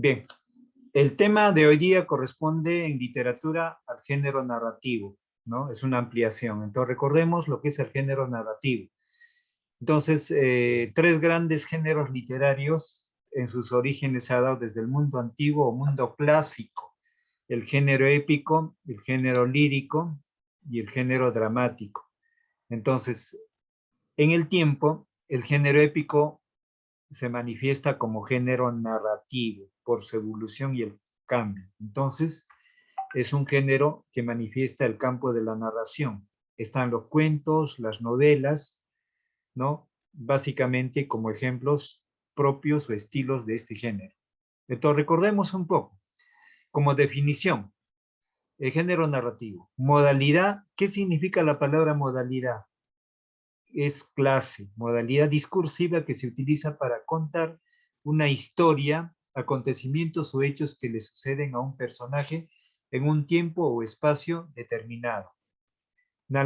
Bien, el tema de hoy día corresponde en literatura al género narrativo, ¿no? Es una ampliación. Entonces, recordemos lo que es el género narrativo. Entonces, tres grandes géneros literarios en sus orígenes se ha dado desde el mundo antiguo o mundo clásico: el género épico, el género lírico y el género dramático. Entonces, en el tiempo, el género épico se manifiesta como género narrativo por su evolución y el cambio. Entonces, es un género que manifiesta el campo de la narración. Están los cuentos, las novelas, ¿no? Básicamente como ejemplos propios o estilos de este género. Entonces, recordemos un poco. Como definición, el género narrativo. Modalidad, ¿qué significa la palabra modalidad? Es clase, modalidad discursiva que se utiliza para contar una historia, acontecimientos o hechos que le suceden a un personaje en un tiempo o espacio determinado. La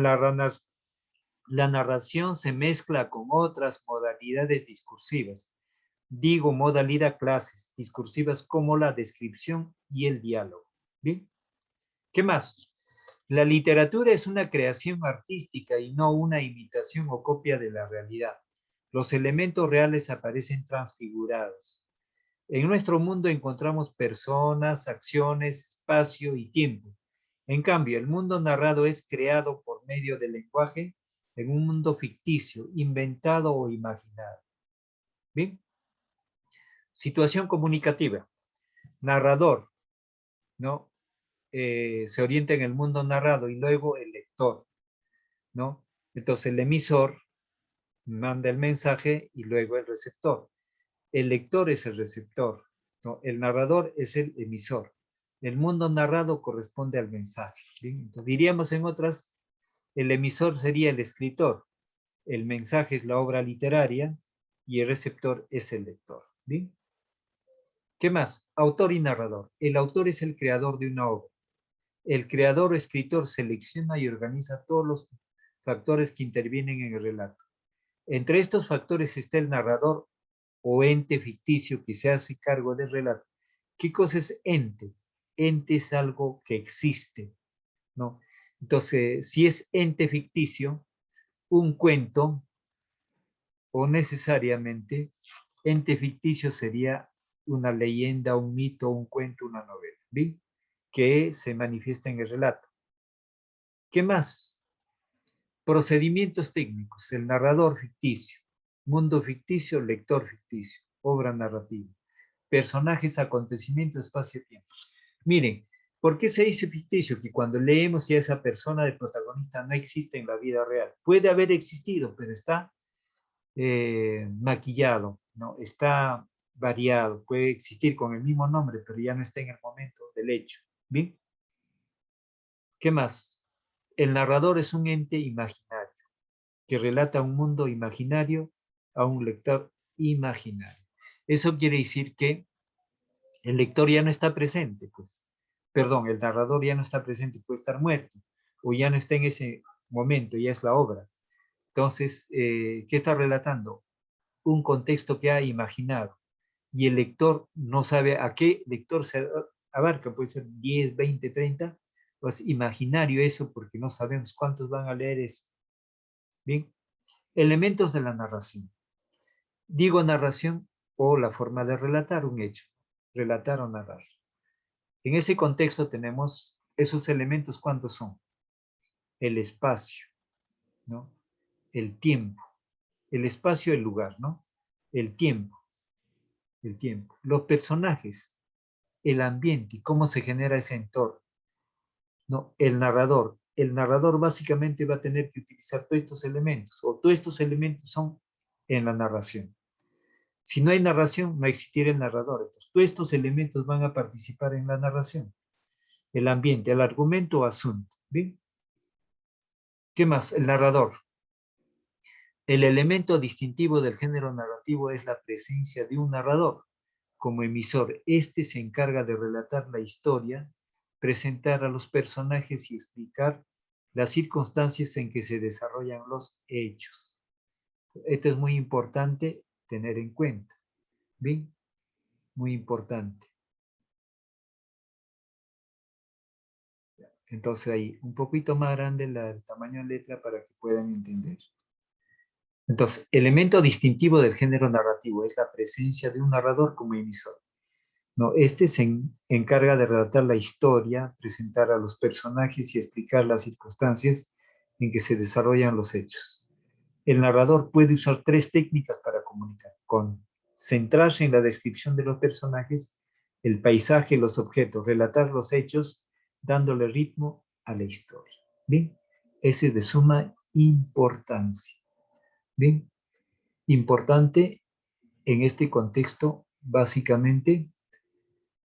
narración se mezcla con otras modalidades discursivas. Digo modalidad clases discursivas como la descripción y el diálogo. ¿Bien? ¿Qué más? La literatura es una creación artística y no una imitación o copia de la realidad. Los elementos reales aparecen transfigurados. En nuestro mundo encontramos personas, acciones, espacio y tiempo. En cambio, el mundo narrado es creado por medio del lenguaje en un mundo ficticio, inventado o imaginado. ¿Bien? Situación comunicativa. Narrador, ¿no? Se orienta en el mundo narrado y luego el lector, ¿no? Entonces el emisor manda el mensaje y luego el receptor. El lector es el receptor, ¿no? El narrador es el emisor. El mundo narrado corresponde al mensaje. ¿Bien? Entonces, diríamos en otras, el emisor sería el escritor, el mensaje es la obra literaria y el receptor es el lector. ¿Bien? ¿Qué más? Autor y narrador. El autor es el creador de una obra. El creador o escritor selecciona y organiza todos los factores que intervienen en el relato. Entre estos factores está el narrador o ente ficticio que se hace cargo del relato. ¿Qué cosa es ente? Ente es algo que existe, ¿no? Entonces, si es ente ficticio, un cuento o necesariamente ente ficticio sería una leyenda, un mito, un cuento, una novela, ¿bien? Que se manifiesta en el relato. ¿Qué más? Procedimientos técnicos, el narrador ficticio, mundo ficticio, lector ficticio, obra narrativa, personajes, acontecimientos, espacio-tiempo. Miren, ¿por qué se dice ficticio? Que cuando leemos ya esa persona de protagonista no existe en la vida real. Puede haber existido, pero está maquillado, ¿no? Está variado, puede existir con el mismo nombre, pero ya no está en el momento del hecho. ¿Bien? ¿Qué más? El narrador es un ente imaginario que relata un mundo imaginario a un lector imaginario. Eso quiere decir que el lector ya no está presente, pues. Perdón, el narrador ya no está presente, puede estar muerto, o ya no está en ese momento, ya es la obra. Entonces, ¿qué está relatando? Un contexto que ha imaginado, y el lector no sabe a qué lector se abarca, puede ser 10, 20, 30, pues imaginario eso, porque no sabemos cuántos van a leer eso. Bien, elementos de la narración. Digo narración o la forma de relatar un hecho, relatar o narrar. En ese contexto tenemos esos elementos, ¿cuántos son? El espacio, ¿no? El tiempo, el espacio, el lugar, ¿no? El tiempo, el tiempo. Los personajes, el ambiente, cómo se genera ese entorno, ¿no? El narrador básicamente va a tener que utilizar todos estos elementos, o todos estos elementos son en la narración. Si no hay narración, no existirá el narrador. Entonces, todos estos elementos van a participar en la narración. El ambiente, el argumento o asunto. ¿Bien? ¿Qué más? El narrador. El elemento distintivo del género narrativo es la presencia de un narrador. Como emisor, este se encarga de relatar la historia, presentar a los personajes y explicar las circunstancias en que se desarrollan los hechos. Esto es muy importante tener en cuenta. ¿Bien? Muy importante. Entonces ahí, un poquito más grande el tamaño de letra para que puedan entender. Entonces, elemento distintivo del género narrativo es la presencia de un narrador como emisor. No, este se encarga de relatar la historia, presentar a los personajes y explicar las circunstancias en que se desarrollan los hechos. El narrador puede usar tres técnicas para comunicar: concentrarse en la descripción de los personajes, el paisaje, los objetos, relatar los hechos, dándole ritmo a la historia. ¿Bien? Ese es de suma importancia. ¿Bien? Importante en este contexto, básicamente,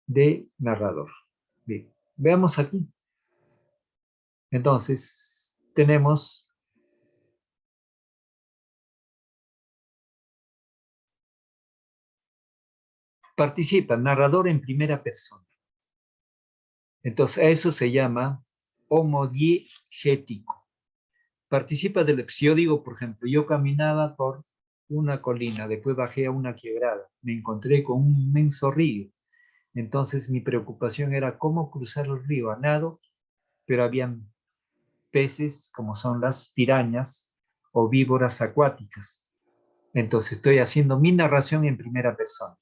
de narrador. Bien, veamos aquí. Entonces, tenemos participa, narrador en primera persona. Entonces, a eso se llama homodiegético. Participa del, si yo digo, por ejemplo, yo caminaba por una colina, después bajé a una quebrada, me encontré con un inmenso río. Entonces, mi preocupación era cómo cruzar el río a nado, pero habían peces como son las pirañas o víboras acuáticas. Entonces estoy haciendo mi narración en primera persona.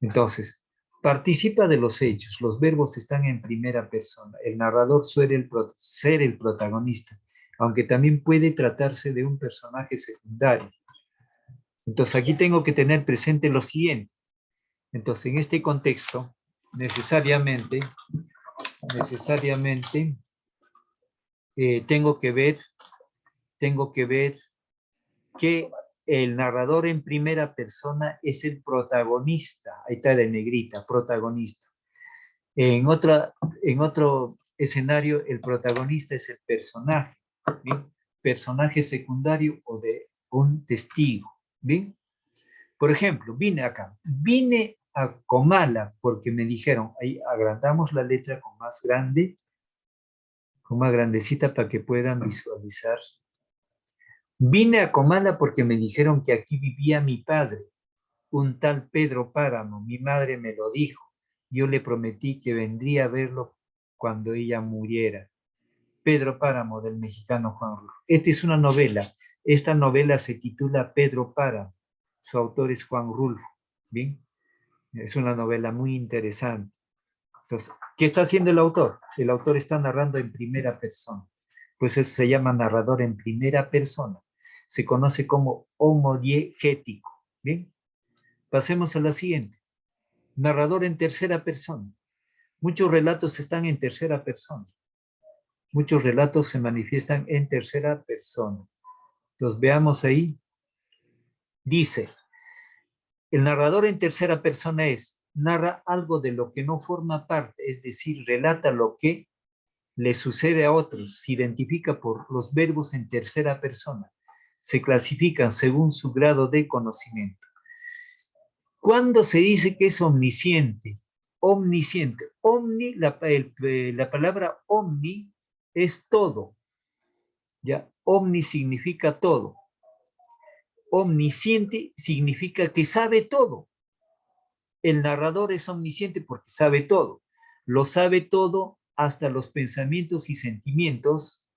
Entonces, participa de los hechos, los verbos están en primera persona. El narrador suele ser el protagonista, aunque también puede tratarse de un personaje secundario. Entonces aquí tengo que tener presente lo siguiente. Entonces en este contexto, necesariamente tengo que ver que el narrador en primera persona es el protagonista. Ahí está de negrita, protagonista. En otro escenario, el protagonista es el personaje, ¿bien? Personaje secundario o de un testigo, ¿bien? Por ejemplo, vine a Comala porque me dijeron, ahí agrandamos la letra con más grande, con más grandecita para que puedan visualizar. Vine a Comala porque me dijeron que aquí vivía mi padre, un tal Pedro Páramo. Mi madre me lo dijo. Yo le prometí que vendría a verlo cuando ella muriera. Pedro Páramo, del mexicano Juan Rulfo. Esta es una novela. Esta novela se titula Pedro Páramo. Su autor es Juan Rulfo. ¿Bien? Es una novela muy interesante. Entonces, ¿qué está haciendo el autor? El autor está narrando en primera persona. Pues eso se llama narrador en primera persona. Se conoce como homodiegético. ¿Bien? Pasemos a la siguiente. Narrador en tercera persona. Muchos relatos están en tercera persona. Muchos relatos se manifiestan en tercera persona. Entonces veamos ahí. Dice, el narrador en tercera persona narra algo de lo que no forma parte, es decir, relata lo que le sucede a otros, se identifica por los verbos en tercera persona, se clasifican según su grado de conocimiento. ¿Cuándo se dice que es omnisciente? Omnisciente. La palabra omni es todo. ¿Ya? Omni significa todo. Omnisciente significa que sabe todo. El narrador es omnisciente porque sabe todo. Lo sabe todo hasta los pensamientos y sentimientos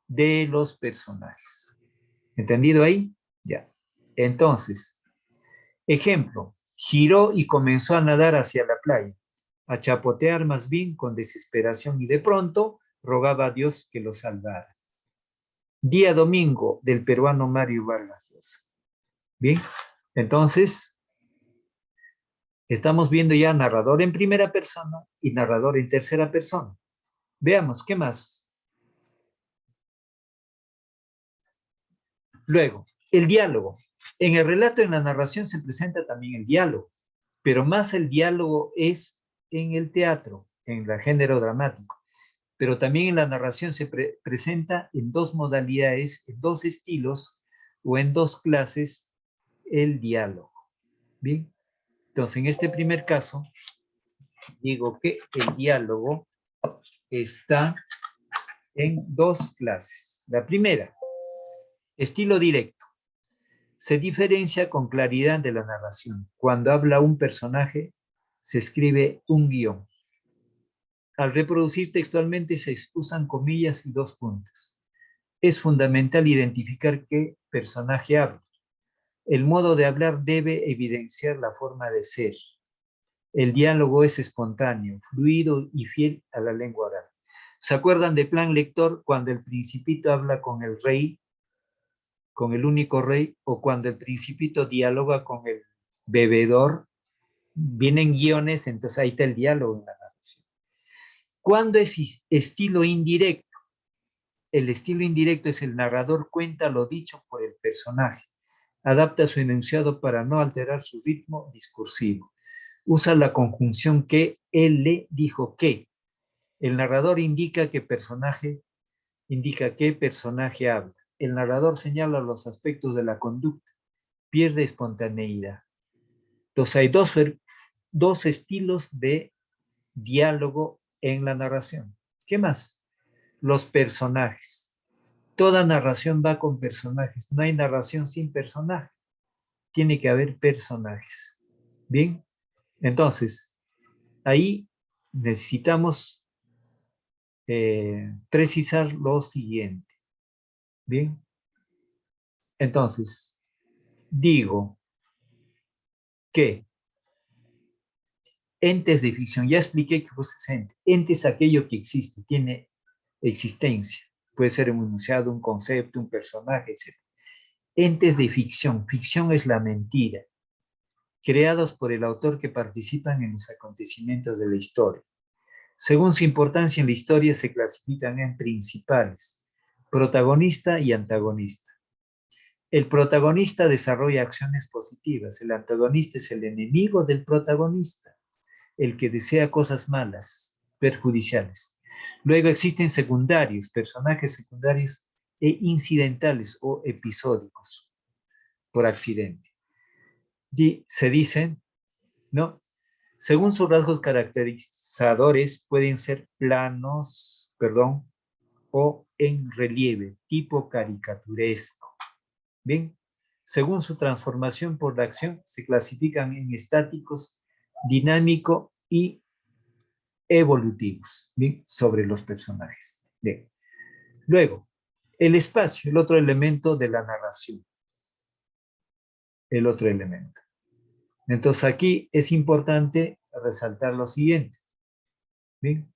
de los personajes. ¿Entendido ahí? Ya. Entonces, ejemplo, giró y comenzó a nadar hacia la playa, a chapotear más bien con desesperación y de pronto rogaba a Dios que lo salvara. Día domingo del peruano Mario Vargas Llosa. Bien, entonces estamos viendo ya narrador en primera persona y narrador en tercera persona. Veamos, ¿qué más? Luego, el diálogo. En el relato, en la narración se presenta también el diálogo, pero más el diálogo es en el teatro, en el género dramático. Pero también en la narración se presenta en dos modalidades, en dos estilos o en dos clases el diálogo. Bien, entonces en este primer caso digo que el diálogo está en dos clases. La primera, estilo directo. Se diferencia con claridad de la narración. Cuando habla un personaje, se escribe un guión. Al reproducir textualmente se usan comillas y dos puntos. Es fundamental identificar qué personaje habla. El modo de hablar debe evidenciar la forma de ser. El diálogo es espontáneo, fluido y fiel a la lengua oral. ¿Se acuerdan de plan lector cuando el principito habla con el rey, con el único rey, o cuando el principito dialoga con el bebedor? Vienen guiones, entonces ahí está el diálogo en la narración. ¿Cuándo es estilo indirecto? El estilo indirecto es el narrador cuenta lo dicho por el personaje, adapta su enunciado para no alterar su ritmo discursivo. Usa la conjunción que, él le dijo que. El narrador indica qué personaje habla. El narrador señala los aspectos de la conducta, pierde espontaneidad. Entonces hay dos estilos de diálogo en la narración. ¿Qué más? Los personajes. Toda narración va con personajes. No hay narración sin personaje. Tiene que haber personajes. Bien, entonces, ahí necesitamos precisar lo siguiente. Bien, entonces, digo que entes de ficción, ya expliqué que es ente. Ente es aquello que existe, tiene existencia. Puede ser un enunciado, un concepto, un personaje, etc. Entes de ficción. Ficción es la mentira, creados por el autor que participan en los acontecimientos de la historia. Según su importancia en la historia, se clasifican en principales, protagonista y antagonista. El protagonista desarrolla acciones positivas, el antagonista es el enemigo del protagonista, el que desea cosas malas, perjudiciales. Luego existen secundarios, personajes secundarios e incidentales o episódicos, por accidente. Y se dice, ¿no? Según sus rasgos caracterizadores, pueden ser planos, o en relieve, tipo caricaturesco. Bien, según su transformación por la acción, se clasifican en estáticos, dinámico y evolutivos, bien, sobre los personajes. Bien. Luego, el espacio, el otro elemento de la narración. El otro elemento. Entonces aquí es importante resaltar lo siguiente. Bien.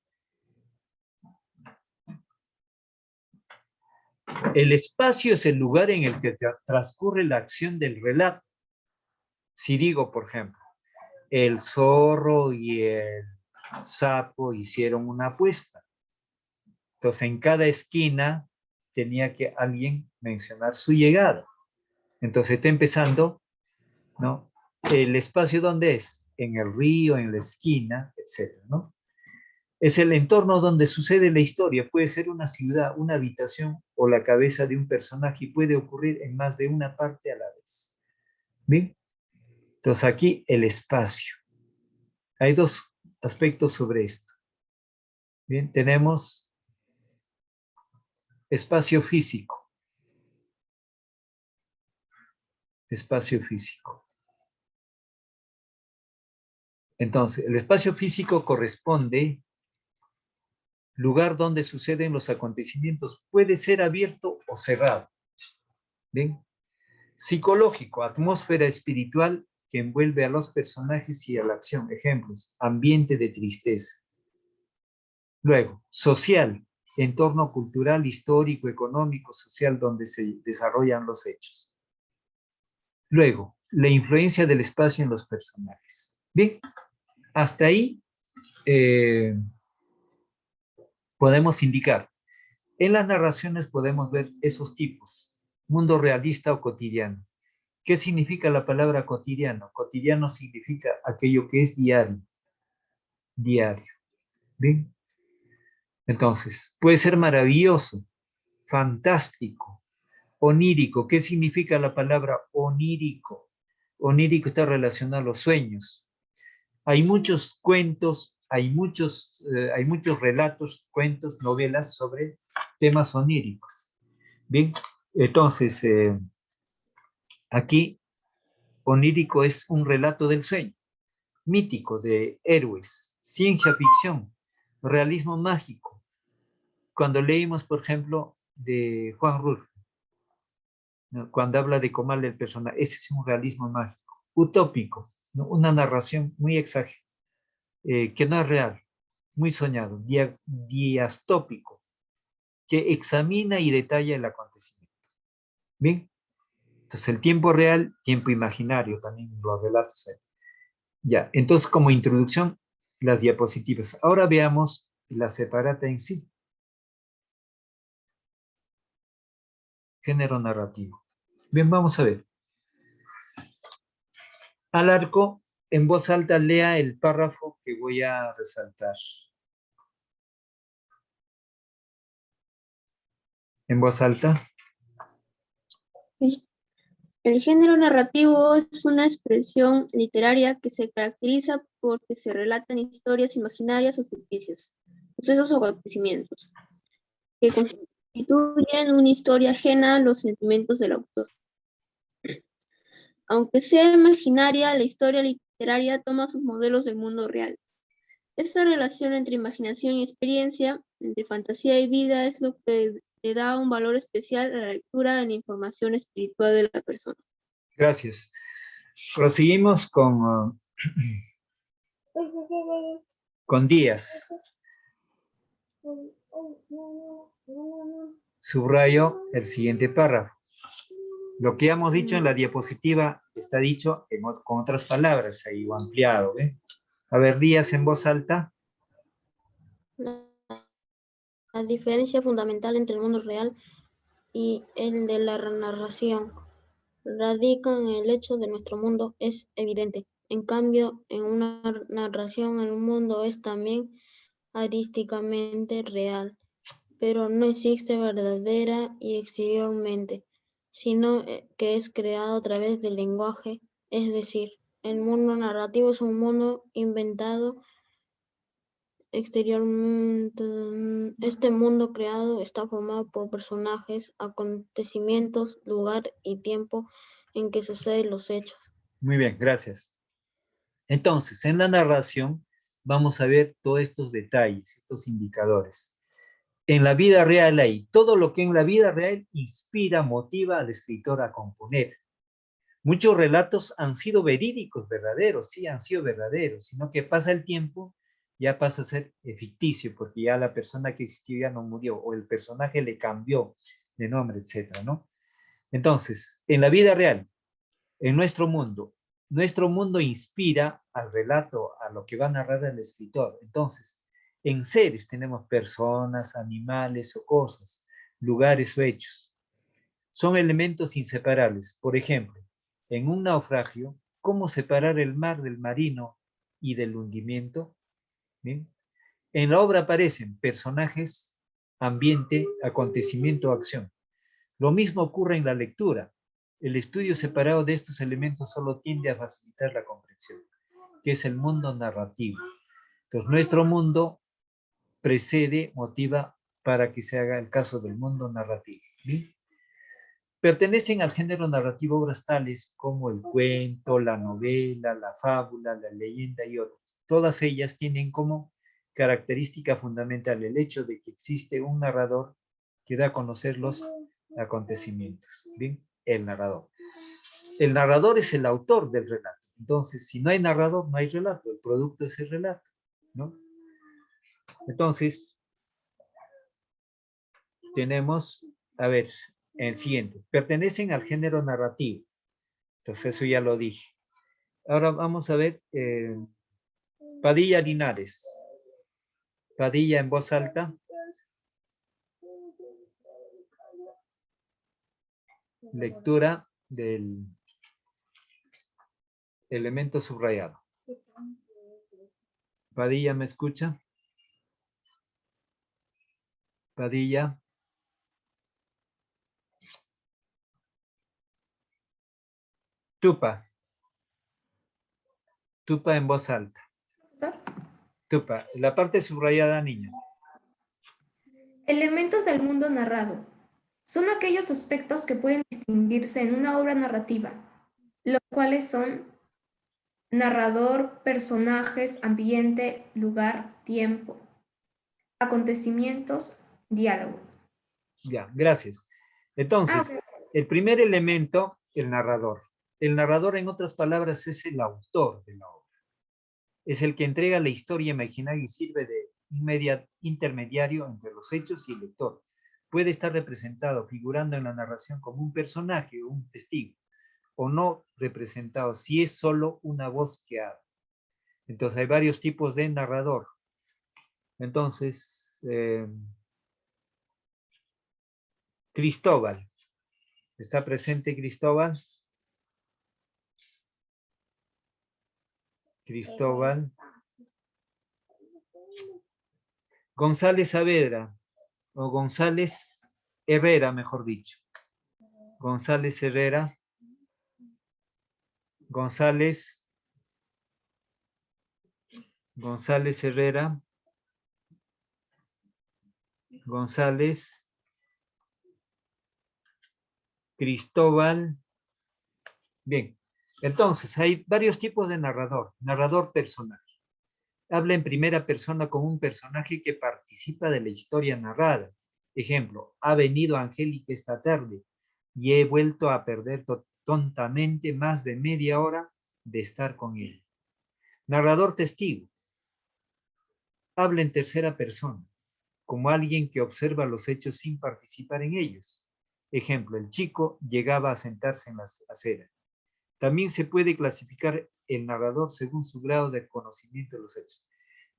El espacio es el lugar en el que transcurre la acción del relato. Si digo, por ejemplo, el zorro y el sapo hicieron una apuesta. Entonces, en cada esquina tenía que alguien mencionar su llegada. Entonces, está empezando, ¿no? El espacio, ¿dónde es? En el río, en la esquina, etcétera, ¿no? Es el entorno donde sucede la historia. Puede ser una ciudad, una habitación o la cabeza de un personaje y puede ocurrir en más de una parte a la vez. ¿Bien? Entonces aquí el espacio. Hay dos aspectos sobre esto. Bien, tenemos espacio físico. Espacio físico. Entonces, el espacio físico corresponde lugar donde suceden los acontecimientos. Puede ser abierto o cerrado. ¿Bien? Psicológico, atmósfera espiritual que envuelve a los personajes y a la acción. Ejemplos, ambiente de tristeza. Luego, social, entorno cultural, histórico, económico, social, donde se desarrollan los hechos. Luego, la influencia del espacio en los personajes. Bien, hasta ahí podemos indicar. En las narraciones podemos ver esos tipos. Mundo realista o cotidiano. ¿Qué significa la palabra cotidiano? Cotidiano significa aquello que es diario. Diario. ¿Bien? Entonces, puede ser maravilloso, fantástico, onírico. ¿Qué significa la palabra onírico? Onírico está relacionado a los sueños. Hay muchos cuentos, hay muchos relatos, cuentos, novelas sobre temas oníricos. Bien, entonces, aquí onírico es un relato del sueño, mítico de héroes, ciencia ficción, Realismo mágico. Cuando leímos, por ejemplo, de Juan Rulfo, ¿no? Cuando habla de Comal el personaje, ese es un realismo mágico. Utópico, ¿no? Una narración muy exagerada, que no es real, muy soñado. Diastópico, que examina y detalla el acontecimiento. Bien, entonces el tiempo real, tiempo imaginario, también los relatos. Ya, entonces como introducción, las diapositivas. Ahora veamos la separata en sí. Género narrativo. Bien, vamos a ver. Al arco, en voz alta, lea el párrafo que voy a resaltar. En voz alta. El género narrativo es una expresión literaria que se caracteriza porque se relatan historias imaginarias o ficticias, sucesos o acontecimientos, que constituyen una historia ajena a los sentimientos del autor. Aunque sea imaginaria, la historia literaria toma sus modelos del mundo real. Esta relación entre imaginación y experiencia, entre fantasía y vida, es lo que le da un valor especial a la lectura en la información espiritual de la persona. Gracias. Proseguimos con Díaz. Subrayo el siguiente párrafo. Lo que hemos dicho en la diapositiva está dicho con otras palabras ahí o ampliado. A ver, Díaz en voz alta. La diferencia fundamental entre el mundo real y el de la narración radica en el hecho de nuestro mundo es evidente. En cambio, en una narración el mundo es también arísticamente real, pero no existe verdadera y exteriormente, sino que es creado a través del lenguaje, es decir, el mundo narrativo es un mundo inventado exteriormente. Este mundo creado está formado por personajes, acontecimientos, lugar y tiempo en que suceden los hechos. Muy bien, gracias. Entonces, en la narración vamos a ver todos estos detalles, estos indicadores. En la vida real hay todo lo que en la vida real inspira, motiva al escritor a componer. Muchos relatos han sido verídicos, verdaderos, sí han sido verdaderos, sino que pasa el tiempo, ya pasa a ser ficticio, porque ya la persona que existió ya no murió, o el personaje le cambió de nombre, etcétera, ¿no? Entonces, en la vida real, en nuestro mundo inspira al relato, a lo que va a narrar el escritor. Entonces, en seres tenemos personas, animales o cosas, lugares o hechos. Son elementos inseparables. Por ejemplo, en un naufragio, ¿cómo separar el mar del marino y del hundimiento? ¿Bien? En la obra aparecen personajes, ambiente, acontecimiento, acción. Lo mismo ocurre en la lectura. El estudio separado de estos elementos solo tiende a facilitar la comprensión, que es el mundo narrativo. Entonces, nuestro mundo precede, motiva para que se haga el caso del mundo narrativo. ¿Sí? Pertenecen al género narrativo obras tales como el cuento, la novela, la fábula, la leyenda y otras. Todas ellas tienen como característica fundamental el hecho de que existe un narrador que da a conocer los acontecimientos. ¿Bien? El narrador. El narrador es el autor del relato. Entonces, si no hay narrador, no hay relato. El producto es el relato, ¿no? Entonces, tenemos, a ver, el siguiente. Pertenecen al género narrativo. Entonces, eso ya lo dije. Ahora vamos a ver Padilla Linares. Padilla en voz alta. Lectura del elemento subrayado. Padilla, ¿me escucha? Padilla. Tupa. Tupa en voz alta. Tupa, la parte subrayada, niña. Elementos del mundo narrado. Son aquellos aspectos que pueden distinguirse en una obra narrativa, los cuales son narrador, personajes, ambiente, lugar, tiempo. acontecimientos, diálogo. Ya, gracias. Entonces, Ok. el primer elemento, el narrador. El narrador, en otras palabras, es el autor de la obra. Es el que entrega la historia imaginaria y sirve de intermediario entre los hechos y el lector. Puede estar representado, figurando en la narración como un personaje o un testigo, o no representado, si es solo una voz que habla. Entonces, hay varios tipos de narrador. Entonces, Cristóbal. ¿Está presente Cristóbal? Cristóbal. González Saavedra, o González Herrera, mejor dicho. González Herrera. González Herrera. González. Cristóbal. Bien, entonces hay varios tipos de narrador. Narrador personal. Habla en primera persona como un personaje que participa de la historia narrada. Ejemplo, ha venido Angélica esta tarde y he vuelto a perder tontamente más de media hora de estar con él. Narrador testigo. Habla en tercera persona, como alguien que observa los hechos sin participar en ellos. Ejemplo, el chico llegaba a sentarse en la acera. También se puede clasificar el narrador según su grado de conocimiento de los hechos.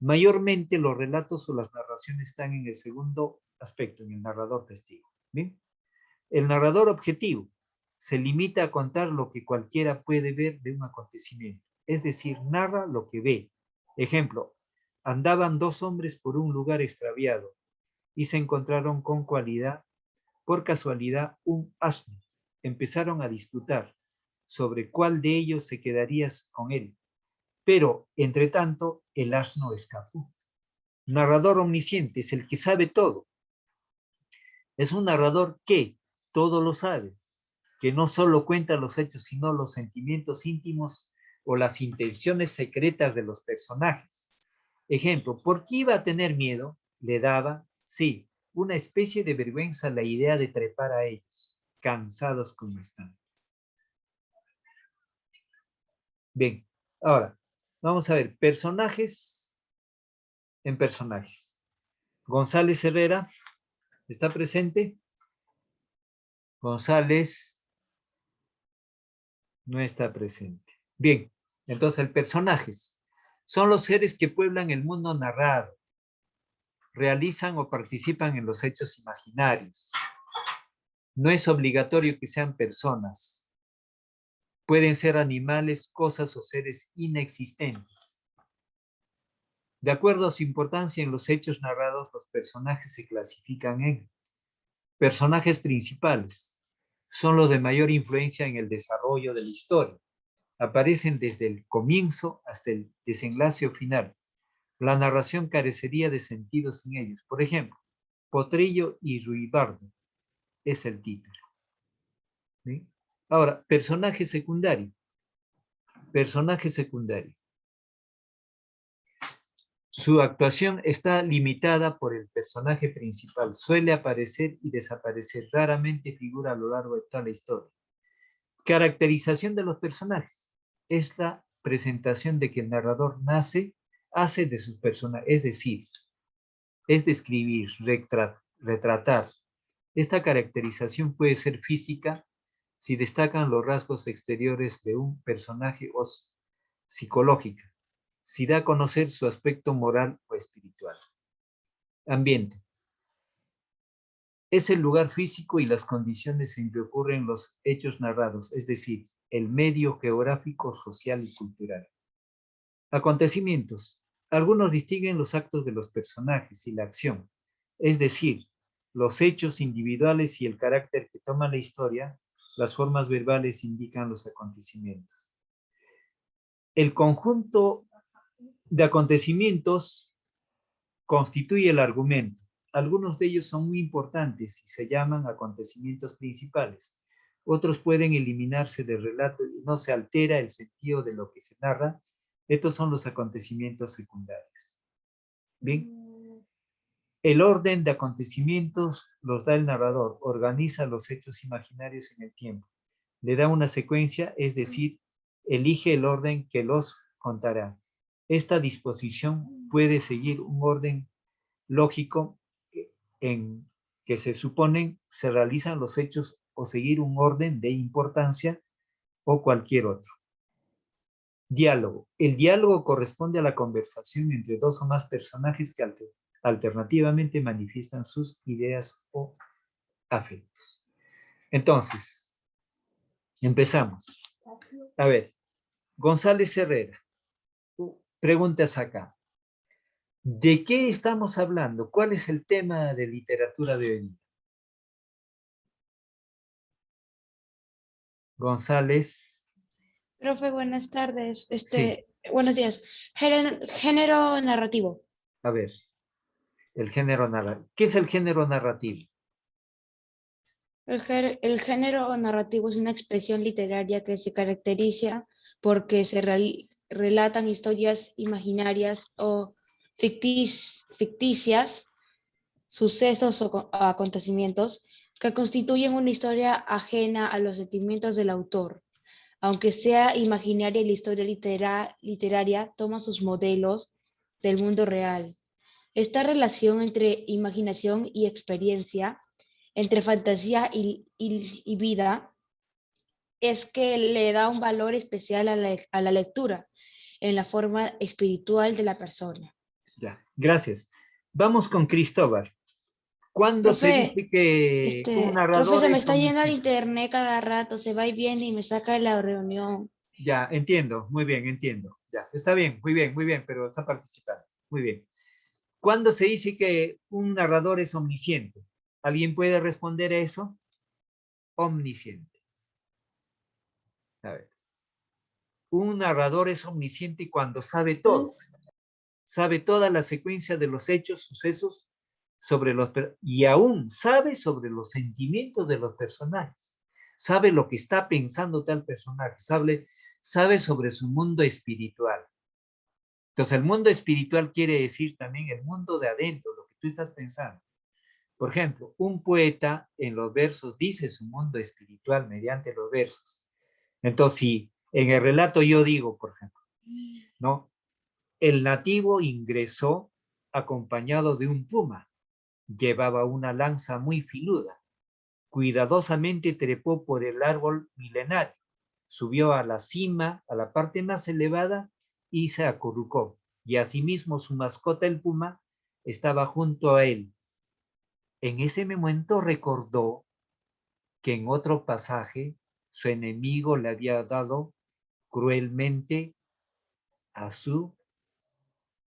Mayormente los relatos o las narraciones están en el segundo aspecto, en el narrador testigo. ¿Bien? El narrador objetivo se limita a contar lo que cualquiera puede ver de un acontecimiento, es decir, narra lo que ve. Ejemplo, andaban dos hombres por un lugar extraviado y se encontraron por casualidad, un asno. Empezaron a disputar sobre cuál de ellos se quedaría con él. Pero, entre tanto, el asno escapó. Narrador omnisciente es el que sabe todo. Es un narrador que todo lo sabe, que no solo cuenta los hechos, sino los sentimientos íntimos o las intenciones secretas de los personajes. Ejemplo, ¿por qué iba a tener miedo? Le daba, sí, una especie de vergüenza la idea de trepar a ellos, cansados como están. Bien, ahora, vamos a ver, personajes en personajes. González Herrera, ¿está presente? González no está presente. Bien, entonces el personajes son los seres que pueblan el mundo narrado, realizan o participan en los hechos imaginarios. No es obligatorio que sean personas. Pueden ser animales, cosas o seres inexistentes. De acuerdo a su importancia en los hechos narrados, los personajes se clasifican en personajes principales. Son los de mayor influencia en el desarrollo de la historia. Aparecen desde el comienzo hasta el desenlace final. La narración carecería de sentido sin ellos. Por ejemplo, Potrillo y Ruibarbo es el título. ¿Sí? Ahora, personaje secundario. Personaje secundario. Su actuación está limitada por el personaje principal. Suele aparecer y desaparecer. Raramente figura a lo largo de toda la historia. Caracterización de los personajes. Es la presentación de que el narrador hace de sus personajes, es decir, es describir, retratar. Esta caracterización puede ser física si destacan los rasgos exteriores de un personaje o psicológica, si da a conocer su aspecto moral o espiritual. Ambiente. Es el lugar físico y las condiciones en que ocurren los hechos narrados, es decir, el medio geográfico, social y cultural. Acontecimientos. Algunos distinguen los actos de los personajes y la acción, es decir, los hechos individuales y el carácter que toma la historia. Las formas verbales indican los acontecimientos. El conjunto de acontecimientos constituye el argumento. Algunos de ellos son muy importantes y se llaman acontecimientos principales. Otros pueden eliminarse del relato y no se altera el sentido de lo que se narra. Estos son los acontecimientos secundarios. Bien. El orden de acontecimientos los da el narrador, organiza los hechos imaginarios en el tiempo. Le da una secuencia, es decir, elige el orden que los contará. Esta disposición puede seguir un orden lógico en que se suponen se realizan los hechos o seguir un orden de importancia o cualquier otro. Diálogo. El diálogo corresponde a la conversación entre dos o más personajes que alternativamente manifiestan sus ideas o afectos. Entonces, empezamos. A ver, González Herrera, preguntas acá. ¿De qué estamos hablando? ¿Cuál es el tema de literatura de hoy? González. Profe, buenas tardes. Sí. Buenos días. Género narrativo. A ver, el género narrativo. ¿Qué es el género narrativo? El género narrativo es una expresión literaria que se caracteriza porque se relatan historias imaginarias o ficticias, sucesos o acontecimientos que constituyen una historia ajena a los sentimientos del autor. Aunque sea imaginaria, la historia literaria toma sus modelos del mundo real. Esta relación entre imaginación y experiencia, entre fantasía y vida, es que le da un valor especial a la lectura en la forma espiritual de la persona. Ya, gracias. Vamos con Cristóbal. ¿Cuándo se Profe, dice que un profe, narrador se me es está yendo al omnisciente? internet cada rato, se va y viene y me saca de la reunión. Ya, entiendo, muy bien, entiendo. Ya, está bien, muy bien, pero está participando. Muy bien. ¿Cuándo se dice que un narrador es omnisciente? ¿Alguien puede responder a eso? Omnisciente. A ver. Un narrador es omnisciente cuando sabe todo. Sabe toda la secuencia de los hechos, sucesos, y aún sabe sobre los sentimientos de los personajes. Sabe lo que está pensando tal personaje. Sabe sobre su mundo espiritual. Entonces, el mundo espiritual quiere decir también el mundo de adentro, lo que tú estás pensando. Por ejemplo, un poeta en los versos dice su mundo espiritual mediante los versos. Entonces, si en el relato yo digo, por ejemplo, ¿no? El nativo ingresó acompañado de un puma. Llevaba una lanza muy filuda. Cuidadosamente trepó por el árbol milenario. Subió a la cima, a la parte más elevada, y se acurrucó. Y asimismo su mascota, el puma, estaba junto a él. En ese momento recordó que en otro pasaje su enemigo le había dado cruelmente a su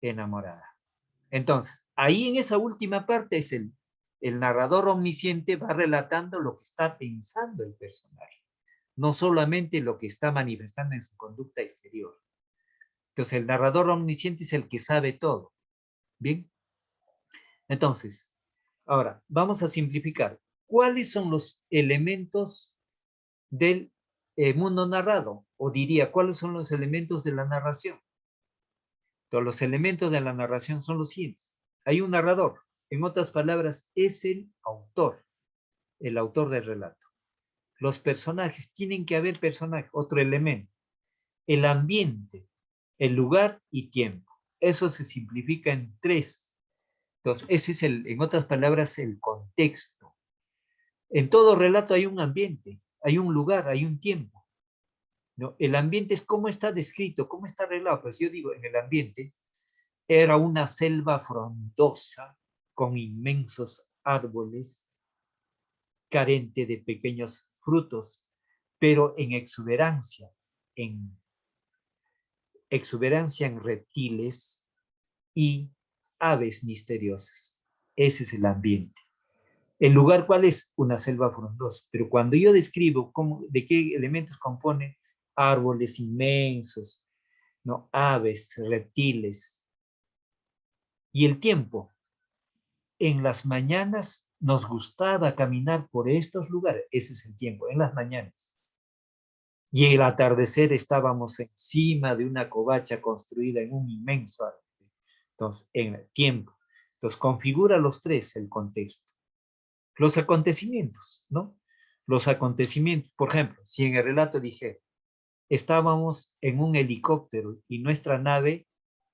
enamorada. Entonces, ahí en esa última parte es el narrador omnisciente va relatando lo que está pensando el personaje, no solamente lo que está manifestando en su conducta exterior. Entonces, el narrador omnisciente es el que sabe todo. ¿Bien? Entonces, ahora, vamos a simplificar. ¿Cuáles son los elementos del mundo narrado? O diría, ¿cuáles son los elementos de la narración? Todos los elementos de la narración son los siguientes. Hay un narrador, en otras palabras, es el autor del relato. Los personajes, tienen que haber personajes, otro elemento. El ambiente, el lugar y tiempo. Eso se simplifica en 3. Entonces, ese es en otras palabras, el contexto. En todo relato hay un ambiente, hay un lugar, hay un tiempo. ¿No? El ambiente es cómo está descrito, cómo está arreglado. Pues yo digo, en el ambiente era una selva frondosa con inmensos árboles, carente de pequeños frutos, pero en exuberancia en reptiles y aves misteriosas. Ese es el ambiente. ¿El lugar cuál es? Una selva frondosa. Pero cuando yo describo de qué elementos compone, árboles inmensos, ¿no? Aves, reptiles. Y el tiempo. En las mañanas nos gustaba caminar por estos lugares. Ese es el tiempo, en las mañanas. Y el atardecer estábamos encima de una covacha construida en un inmenso árbol. Entonces, en el tiempo. Entonces, configura los tres el contexto. Los acontecimientos, ¿no? Los acontecimientos, por ejemplo, si en el relato dije, estábamos en un helicóptero y nuestra nave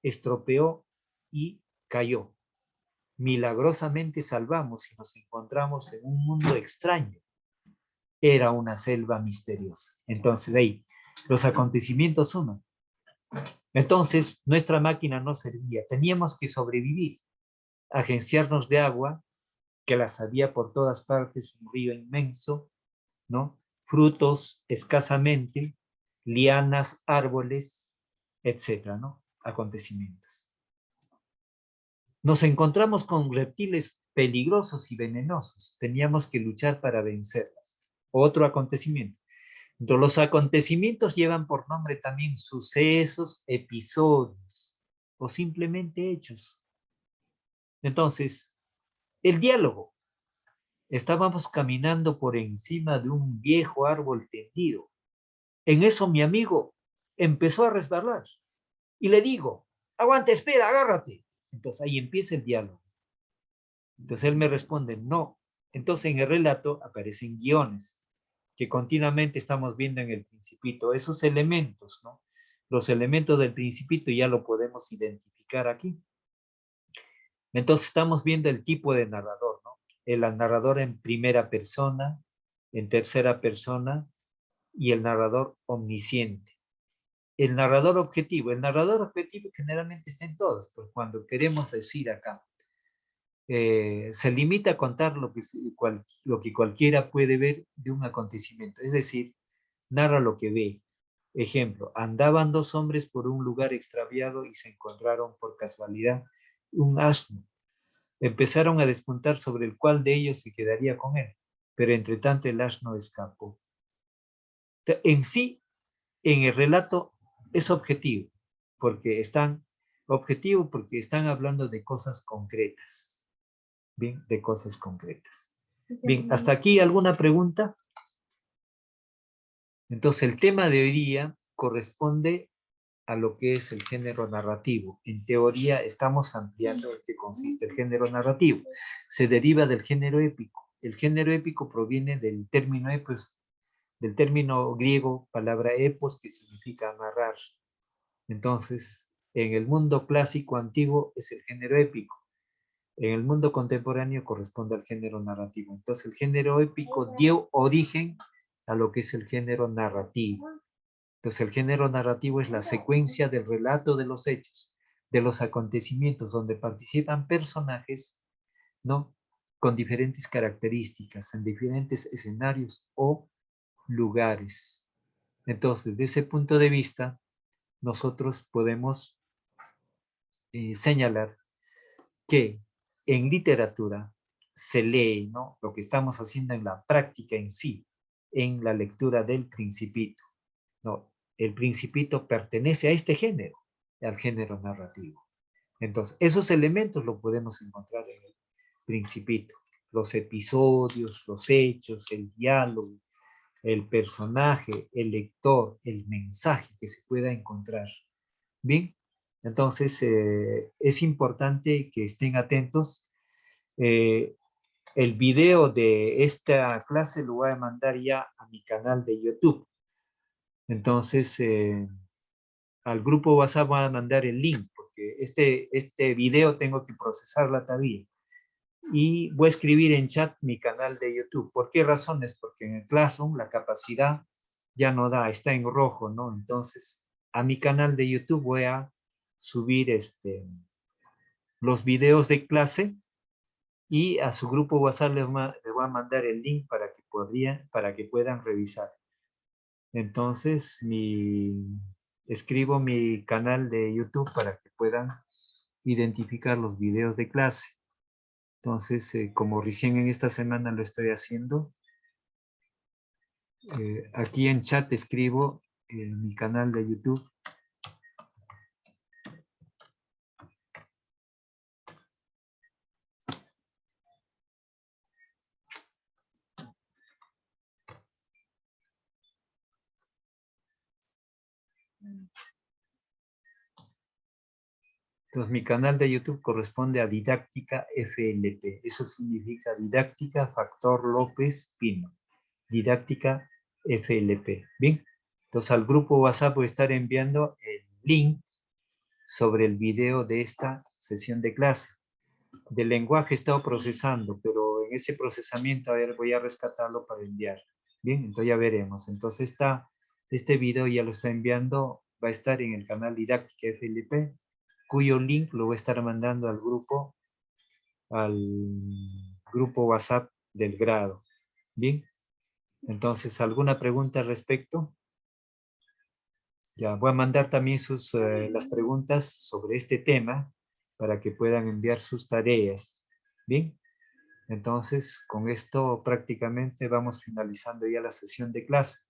estropeó y cayó. Milagrosamente salvamos y nos encontramos en un mundo extraño. Era una selva misteriosa. Entonces, ahí, los acontecimientos uno. Entonces, nuestra máquina no servía. Teníamos que sobrevivir, agenciarnos de agua, que las había por todas partes, un río inmenso, ¿no? Frutos escasamente, lianas, árboles, etcétera, ¿no? Acontecimientos. Nos encontramos con reptiles peligrosos y venenosos. Teníamos que luchar para vencerlas. Otro acontecimiento. Entonces, los acontecimientos llevan por nombre también sucesos, episodios o simplemente hechos. Entonces, el diálogo. Estábamos caminando por encima de un viejo árbol tendido. En eso mi amigo empezó a resbalar y le digo, aguanta, espera, agárrate. Entonces ahí empieza el diálogo. Entonces él me responde, no. Entonces en el relato aparecen guiones que continuamente estamos viendo en el Principito. Esos elementos, ¿no? Los elementos del Principito ya lo podemos identificar aquí. Entonces estamos viendo el tipo de narrador, ¿no? El narrador en primera persona, en tercera persona y el narrador omnisciente. El narrador objetivo generalmente está en todos, pues cuando queremos decir acá, se limita a contar lo que cualquiera puede ver de un acontecimiento, es decir, narra lo que ve. Ejemplo, andaban dos hombres por un lugar extraviado y se encontraron por casualidad un asno. Empezaron a despuntar sobre el cual de ellos se quedaría con él, pero entre tanto el asno escapó. En sí, en el relato es objetivo porque están hablando de cosas concretas. Bien, de cosas concretas. Bien, hasta aquí alguna pregunta. Entonces el tema de hoy día corresponde a lo que es el género narrativo. En teoría estamos ampliando en qué consiste el género narrativo. Se deriva del género épico. El género épico proviene del término epos, del término griego, palabra epos, que significa narrar. Entonces, en el mundo clásico antiguo es el género épico. En el mundo contemporáneo corresponde al género narrativo. Entonces, el género épico dio origen a lo que es el género narrativo. Entonces, el género narrativo es la secuencia del relato de los hechos, de los acontecimientos, donde participan personajes, ¿no? Con diferentes características, en diferentes escenarios o lugares. Entonces, desde ese punto de vista, nosotros podemos señalar que en literatura se lee, ¿no? Lo que estamos haciendo en la práctica en sí, en la lectura del Principito, ¿no? El Principito pertenece a este género, al género narrativo. Entonces, esos elementos lo podemos encontrar en el Principito. Los episodios, los hechos, el diálogo, el personaje, el lector, el mensaje que se pueda encontrar. Bien, entonces es importante que estén atentos. El video de esta clase lo voy a mandar ya a mi canal de YouTube. Entonces, al grupo WhatsApp voy a mandar el link, porque este video tengo que procesarla todavía. Y voy a escribir en chat mi canal de YouTube. ¿Por qué razones? Porque en el Classroom la capacidad ya no da, está en rojo, ¿no? Entonces, a mi canal de YouTube voy a subir los videos de clase y a su grupo WhatsApp les voy a mandar el link para que puedan revisar. Entonces, escribo mi canal de YouTube para que puedan identificar los videos de clase. Entonces, como recién en esta semana lo estoy haciendo, aquí en chat escribo mi canal de YouTube. Entonces, mi canal de YouTube corresponde a Didáctica FLP. Eso significa Didáctica Factor López Pino. Didáctica FLP. Bien. Entonces, al grupo WhatsApp voy a estar enviando el link sobre el video de esta sesión de clase. Del lenguaje he estado procesando, pero en ese procesamiento, a ver, voy a rescatarlo para enviar. Bien, entonces ya veremos. Entonces, este video ya lo está enviando, va a estar en el canal Didáctica FLP, cuyo link lo voy a estar mandando al grupo WhatsApp del grado. Bien, entonces, ¿alguna pregunta al respecto? Ya, voy a mandar también las preguntas sobre este tema para que puedan enviar sus tareas. Bien, entonces, con esto prácticamente vamos finalizando ya la sesión de clase.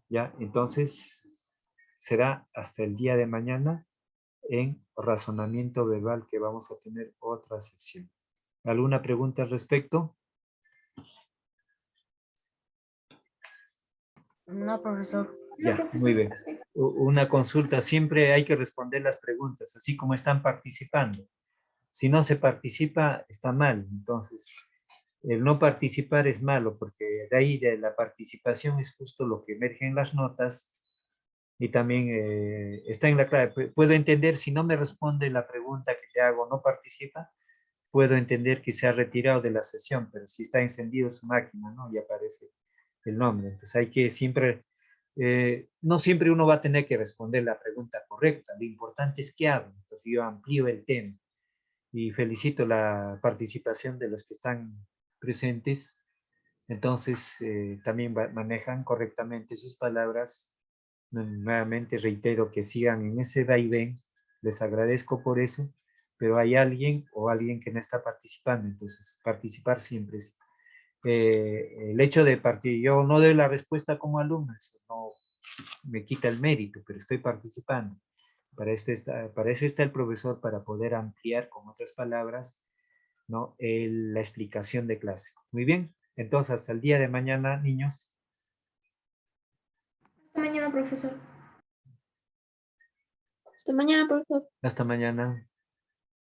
Ya, entonces, será hasta el día de mañana en razonamiento verbal que vamos a tener otra sesión. ¿Alguna pregunta al respecto? No, profesor. No, Ya, profesor. muy bien. Una consulta, siempre hay que responder las preguntas, así como están participando. Si no se participa, está mal. Entonces, el no participar es malo, porque de ahí de la participación es justo lo que emerge en las notas y también está en la clave. Puedo entender, si no me responde la pregunta que le hago, no participa, puedo entender que se ha retirado de la sesión, pero si está encendido su máquina, ¿no? Y aparece el nombre. Entonces hay que siempre, no siempre uno va a tener que responder la pregunta correcta, lo importante es que hable. Entonces yo amplío el tema y felicito la participación de los que están presentes. Entonces también manejan correctamente sus palabras. Nuevamente reitero que sigan en ese vaivén, les agradezco por eso, pero hay alguien o alguien que no está participando, entonces participar siempre es. El hecho de partir, yo no doy la respuesta como alumno, eso no me quita el mérito, pero estoy participando. Para eso está el profesor, para poder ampliar con otras palabras, ¿no? La explicación de clase. Muy bien, entonces hasta el día de mañana, niños. Hasta mañana, profesor. Hasta mañana, profesor. Hasta mañana.